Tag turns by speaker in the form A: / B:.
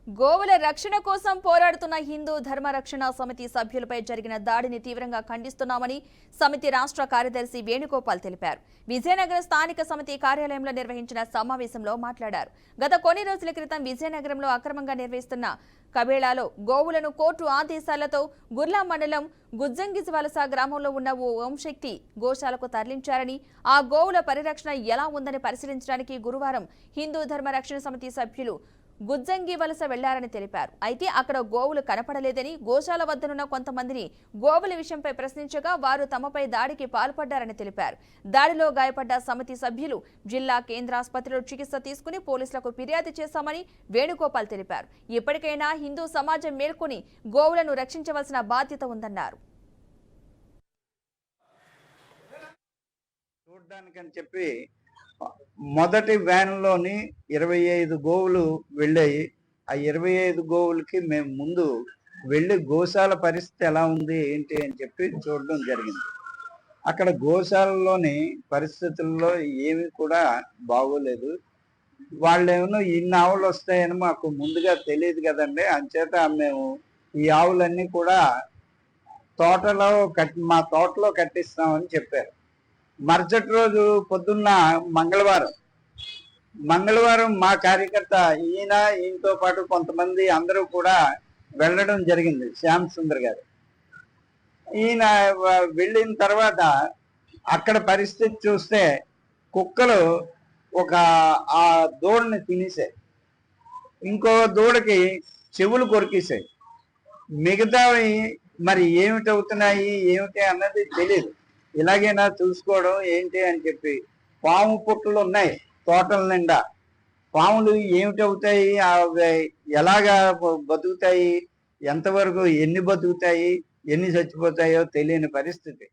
A: గోవుల రక్షణ కోసం పోరాడుతున్న హిందూ ధర్మ రక్షణ సమితి సభ్యులపై జరిగిన దాడిని తీవ్రంగా ఖండిస్తున్నామని సమితి రాష్ట్ర కార్యదర్శి వేణుగోపాల్ తెలిపారు. విజయనగరం స్థానిక సమితి కార్యాలయంలో నిర్వహించిన సమావేశంలో మాట్లాడారు. గత కొన్ని రోజుల క్రితం విజయనగరంలో అక్రమంగా నిర్వహిస్తున్న కబేళాలో గోవులను కోర్టు ఆదేశాలతో గుర్లా మండలం గుజ్జంగిజవలస గ్రామంలో ఉన్న ఓ ఓంశక్తి గోశాలకు తరలించారని, ఆ గోవుల పరిరక్షణ ఎలా ఉందని పరిశీలించడానికి గురువారం హిందూ ధర్మ రక్షణ సమితి సభ్యులు గుజ్జంగి వలస వెళ్లారని తెలిపారు. అయితే అక్కడ గోవులు కనపడలేదని, గోశాల వద్దనున్న కొంతమందిని గోవుల విషయంపై ప్రశ్నించగా వారు తమపై దాడికి పాల్పడ్డారని తెలిపారు. దాడిలో గాయపడ్డ సమితి సభ్యులు జిల్లా కేంద్ర ఆసుపత్రిలో చికిత్స తీసుకుని పోలీసులకు ఫిర్యాదు చేశామని వేణుగోపాల్ తెలిపారు. ఇప్పటికైనా హిందూ సమాజం మేల్కొని గోవులను రక్షించవలసిన బాధ్యత ఉందన్నారు.
B: చూడ్డానికని చెప్పి మొదటి వ్యాన్లోని 25 గోవులు వెళ్ళాయి. ఆ 25 గోవులకి మేము ముందు వెళ్ళి గోశాల పరిస్థితి ఎలా ఉంది ఏంటి అని చెప్పి చూడడం జరిగింది. అక్కడ గోశాలలోని పరిస్థితుల్లో ఏమీ కూడా బాగోలేదు. వాళ్ళేమో ఇన్ని ఆవులు వస్తాయని మాకు ముందుగా తెలియదు కదండి. అంచేత మేము ఈ ఆవులన్నీ కూడా మా తోటలో కట్టిస్తామని చెప్పారు. మరుసటి రోజు పొద్దున్న మంగళవారం మా కార్యకర్త ఈయనతో పాటు కొంతమంది అందరూ కూడా వెళ్ళడం జరిగింది. శ్యామ్ సుందర్ గారు ఈయన వెళ్ళిన తర్వాత అక్కడ పరిస్థితి చూస్తే కుక్కలు ఆ దూడని తినేసాయి, ఇంకో దూడకి చెవులు కొరికేసాయి. మిగతావి మరి ఏమిటి అన్నది తెలియదు. ఇలాగైనా చూసుకోవడం ఏంటి అని చెప్పి పాము పుట్టలు ఉన్నాయి తోటల నిండా. పాములు ఏమిటవుతాయి, ఎలాగా బతుకుతాయి, ఎంతవరకు ఎన్ని బతుకుతాయి, ఎన్ని చచ్చిపోతాయో తెలియని పరిస్థితి.